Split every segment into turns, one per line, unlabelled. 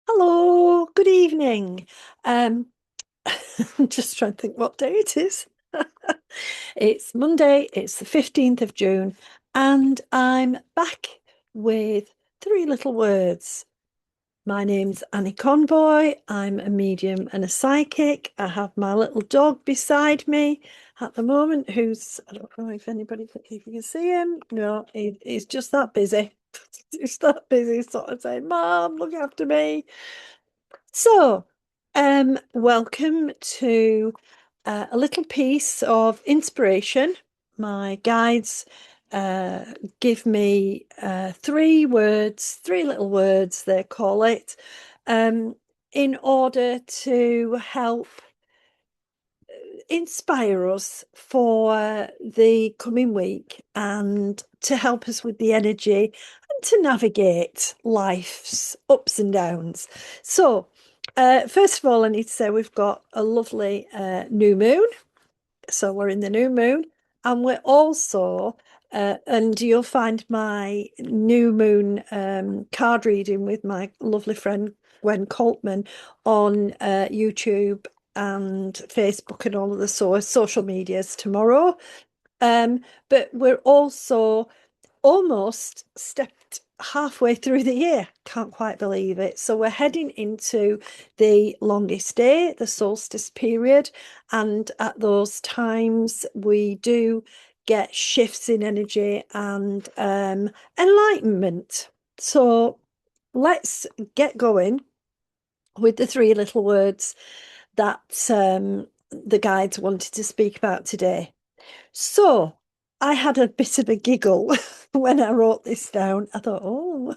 Hello, good evening. Um, I'm just trying to think what day it is. It's Monday, it's the 15th of June, and I'm back with three little words. My name's Annie Conboy. I'm a medium and a psychic. I have my little dog beside me at the moment, I don't know if you can see him. No, he's just that busy. He's that busy, sort of saying, Mom, look after me. So, welcome to a little piece of inspiration. My guides uh, give me three little words, they call it, um, in order to help inspire us for the coming week and to help us with the energy and to navigate life's ups and downs. So, first of all, I need to say we've got a lovely new moon. So we're in the new moon, and we're also, and you'll find my new moon card reading with my lovely friend Gwen Coltman on YouTube and Facebook and all of the social medias tomorrow. Um, but we're also almost stepped halfway through the year. Can't quite believe it. So we're heading into the longest day, the solstice period. And at those times, we do get shifts in energy and enlightenment. So let's get going with the three little words that the guides wanted to speak about today. So I had a bit of a giggle when I wrote this down. I thought, oh,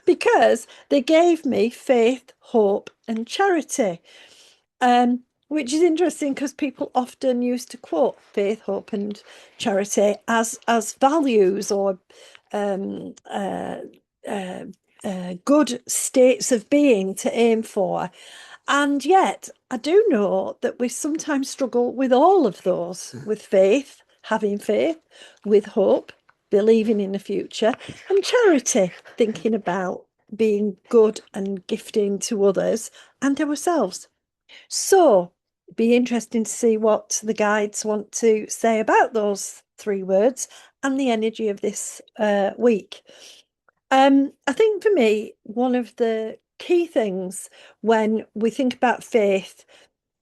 because they gave me faith, hope, and charity, which is interesting because people often used to quote faith, hope, and charity as values or um, uh, uh, good states of being to aim for. And yet, I do know that we sometimes struggle with all of those, with faith, having faith, with hope, believing in the future, and charity, thinking about being good and gifting to others and ourselves. So, be interesting to see what the guides want to say about those three words and the energy of this week. I think for me, one of the key things when we think about faith,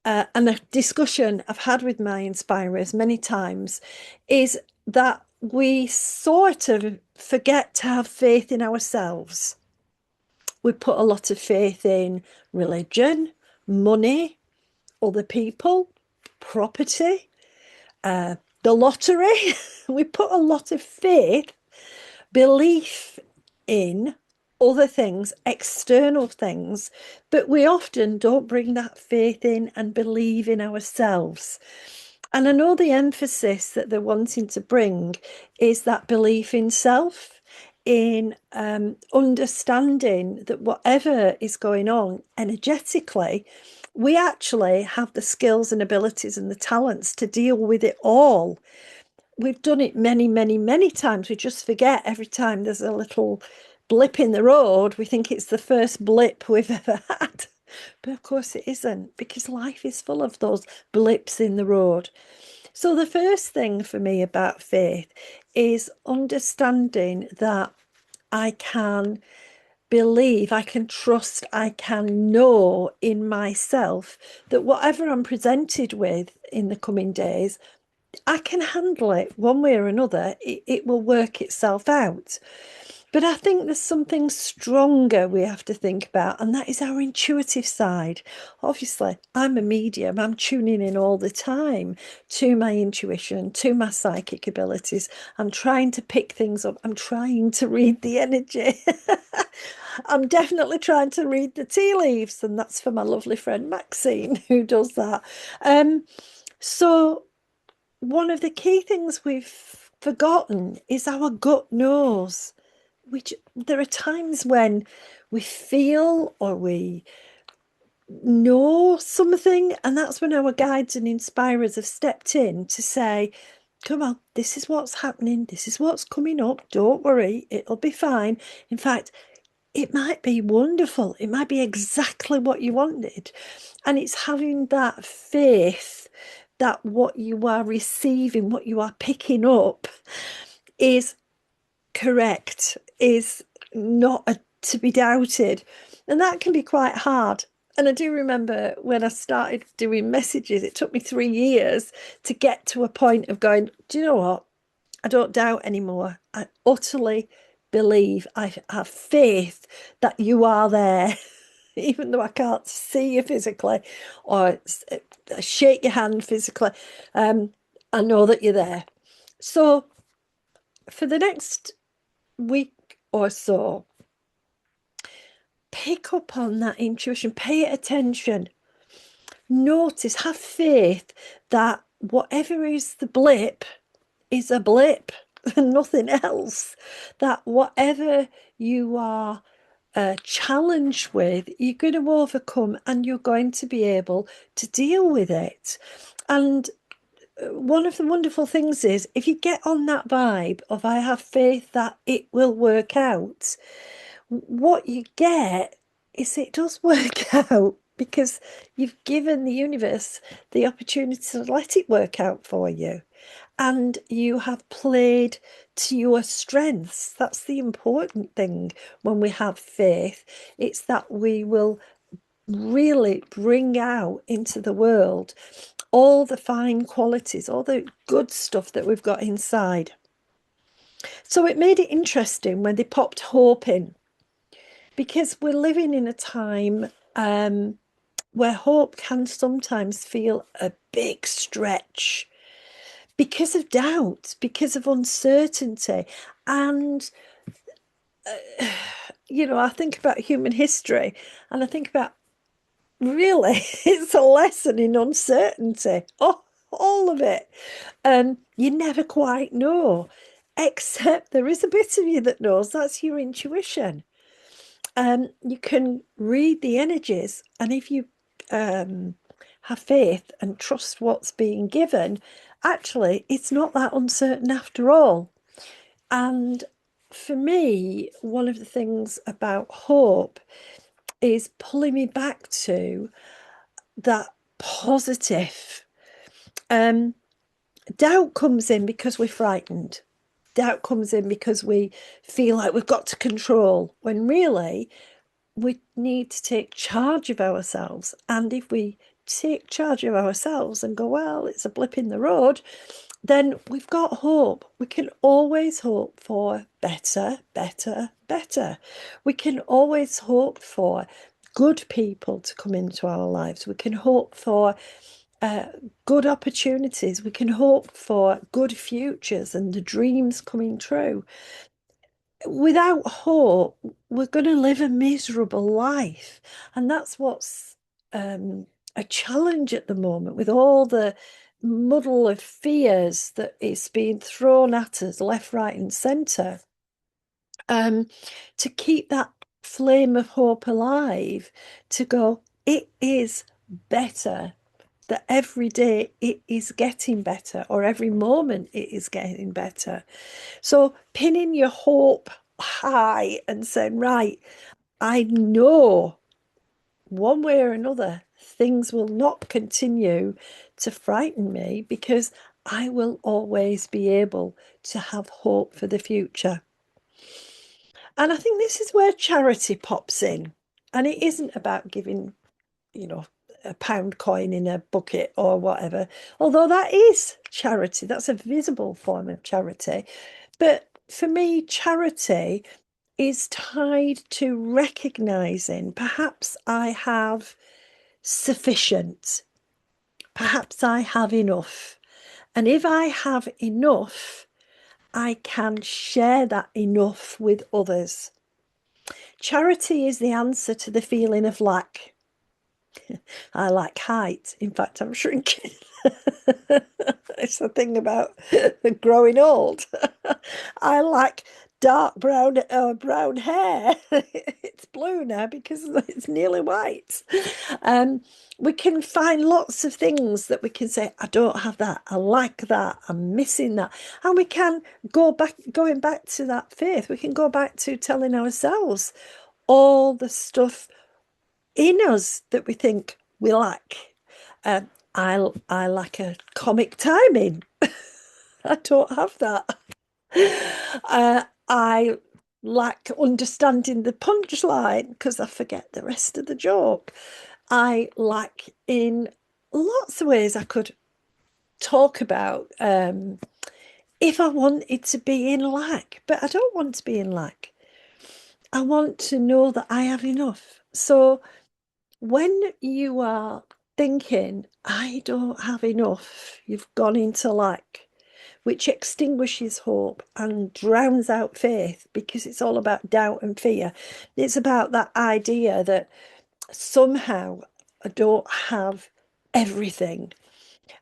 and a discussion I've had with my inspirers many times, is that we sort of forget to have faith in ourselves. We put a lot of faith in religion, money, other people, property, the lottery. We put a lot of faith, belief in other things, external things, but we often don't bring that faith in and believe in ourselves. And I know the emphasis that they're wanting to bring is that belief in self, in understanding that whatever is going on energetically, we actually have the skills and abilities and the talents to deal with it all. We've done it many, many, many times. We just forget every time there's a little blip in the road, we think it's the first blip we've ever had. But of course it isn't, because life is full of those blips in the road. So the first thing for me about faith is understanding that I can believe, I can trust, I can know in myself that whatever I'm presented with in the coming days, I can handle it one way or another. It will work itself out. But I think there's something stronger we have to think about, and that is our intuitive side. Obviously, I'm a medium, I'm tuning in all the time to my intuition, to my psychic abilities. I'm trying to pick things up, I'm trying to read the energy. I'm definitely trying to read the tea leaves, and that's for my lovely friend Maxine, who does that. So, one of the key things we've forgotten is our gut knows. Which there are times when we feel or we know something, and that's when our guides and inspirers have stepped in to say, come on, this is what's happening, this is what's coming up, don't worry, it'll be fine. In fact, it might be wonderful. It might be exactly what you wanted. And it's having that faith that what you are receiving, what you are picking up is correct, is not to be doubted. And that can be quite hard. And I do remember when I started doing messages, it took me 3 years to get to a point of going, do you know what? I don't doubt anymore. I utterly believe, I have faith that you are there, even though I can't see you physically or shake your hand physically. I know that you're there. So for the next week or so, pick up on that intuition, pay attention, notice, have faith that whatever is the blip is a blip and nothing else. That whatever you are challenged with, you're going to overcome and you're going to be able to deal with it. And one of the wonderful things is if you get on that vibe of I have faith that it will work out, what you get is it does work out because you've given the universe the opportunity to let it work out for you. And you have played to your strengths. That's the important thing when we have faith. It's that we will really bring out into the world all the fine qualities, all the good stuff that we've got inside. So it made it interesting when they popped hope in, because we're living in a time where hope can sometimes feel a big stretch because of doubt, because of uncertainty. And, I think about human history and I think about really, it's a lesson in uncertainty. Oh, all of it. You never quite know, except there is a bit of you that knows. That's your intuition. You can read the energies, and if you have faith and trust what's being given, actually, it's not that uncertain after all. And for me, one of the things about hope is pulling me back to that positive. Doubt comes in because we're frightened. Doubt comes in because we feel like we've got to control, when really we need to take charge of ourselves. And if we take charge of ourselves and go, well, it's a blip in the road, then we've got hope. We can always hope for better, better, better. We can always hope for good people to come into our lives. We can hope for good opportunities. We can hope for good futures and the dreams coming true. Without hope, we're going to live a miserable life. And that's what's a challenge at the moment, with all the muddle of fears that is being thrown at us left, right, and centre. To keep that flame of hope alive, to go, it is better, that every day it is getting better, or every moment it is getting better. So pinning your hope high and saying, right, I know one way or another, things will not continue to frighten me because I will always be able to have hope for the future. And I think this is where charity pops in. And it isn't about giving, you know, a pound coin in a bucket or whatever, although that is charity. That's a visible form of charity. But for me, charity is tied to recognizing perhaps I have sufficient, perhaps I have enough. And if I have enough, I can share that enough with others. Charity is the answer to the feeling of lack. I lack height. In fact, I'm shrinking. It's the thing about growing old. I lack dark brown hair. It's blue now because it's nearly white. We can find lots of things that we can say, I don't have that, I lack that, I'm missing that. And we can going back to that faith, we can go back to telling ourselves, all the stuff in us that we think we lack. Um, I lack a comic timing. I don't have that. I lack understanding the punchline because I forget the rest of the joke. I lack in lots of ways I could talk about if I wanted to be in lack, but I don't want to be in lack. I want to know that I have enough. So when you are thinking, I don't have enough, you've gone into lack, which extinguishes hope and drowns out faith because it's all about doubt and fear. It's about that idea that somehow I don't have everything.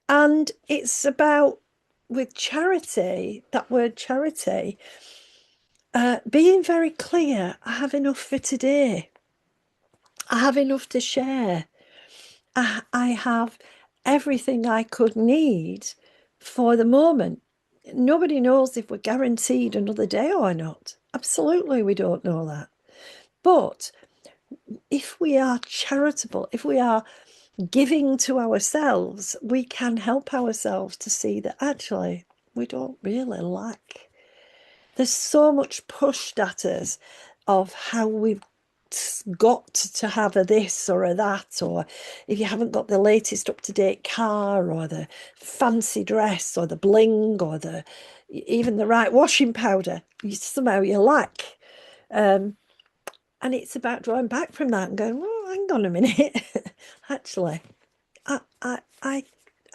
And it's about, with charity, that word charity, being very clear. I have enough for today. I have enough to share. I have everything I could need for the moment. Nobody knows if we're guaranteed another day or not. Absolutely, we don't know that. But if we are charitable, if we are giving to ourselves, we can help ourselves to see that actually we don't really lack. There's so much pushed at us of how we've got to have a this or a that, or if you haven't got the latest up-to-date car or the fancy dress or the bling or the even the right washing powder, somehow you lack. And it's about drawing back from that and going, well, hang on a minute. Actually, I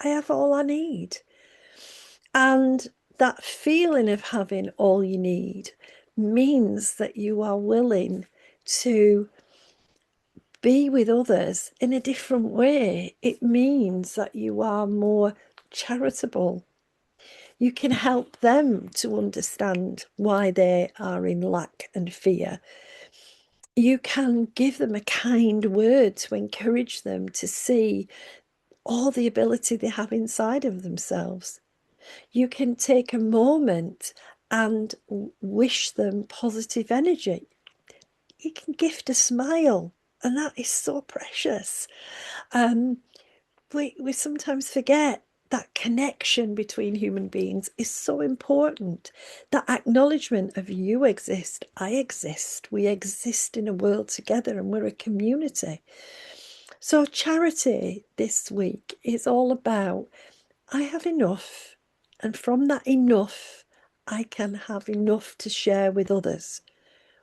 have all I need. And that feeling of having all you need means that you are willing to be with others in a different way. It means that you are more charitable. You can help them to understand why they are in lack and fear. You can give them a kind word to encourage them to see all the ability they have inside of themselves. You can take a moment and wish them positive energy. You can gift a smile, and that is so precious. We sometimes forget that connection between human beings is so important. That acknowledgement of you exist, I exist, we exist in a world together, and we're a community. So charity this week is all about I have enough, and from that enough, I can have enough to share with others,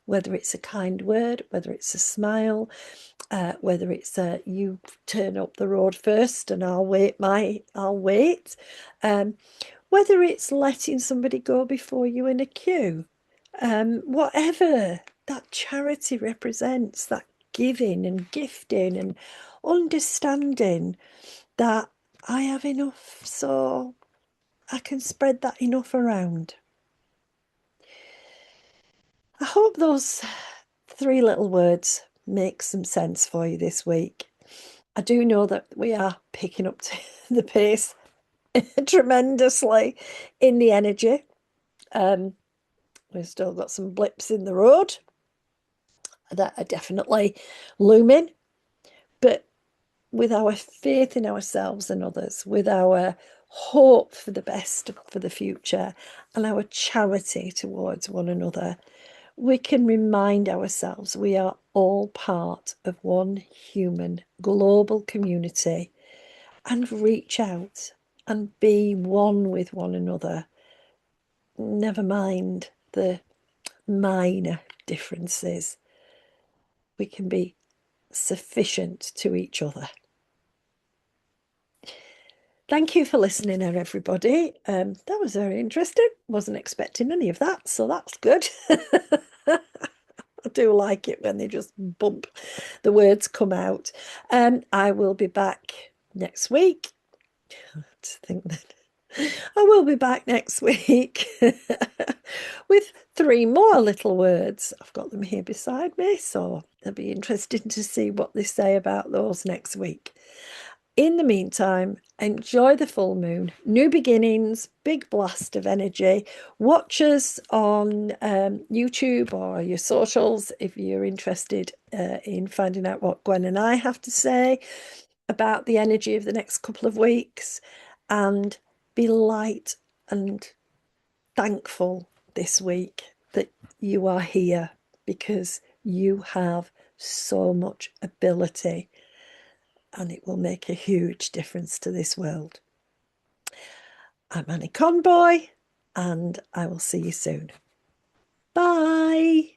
whether it's a kind word, whether it's a smile, whether it's you turn up the road first and I'll wait, whether it's letting somebody go before you in a queue, whatever that charity represents, that giving and gifting and understanding that I have enough, so I can spread that enough around. I hope those three little words make some sense for you this week. I do know that we are picking up the pace tremendously in the energy. We've still got some blips in the road that are definitely looming, but with our faith in ourselves and others, with our hope for the best for the future, and our charity towards one another, we can remind ourselves we are all part of one human global community and reach out and be one with one another. Never mind the minor differences. We can be sufficient to each other. Thank you for listening, everybody. That was very interesting. Wasn't expecting any of that, so that's good. I do like it when they just bump, the words come out. I will be back next week. To think that I will be back next week with three more little words. I've got them here beside me, so it'll be interesting to see what they say about those next week. In the meantime, enjoy the full moon, new beginnings, big blast of energy. Watch us on YouTube or your socials if you're interested in finding out what Gwen and I have to say about the energy of the next couple of weeks, and be light and thankful this week that you are here, because you have so much ability and it will make a huge difference to this world. I'm Annie Conboy, and I will see you soon. Bye.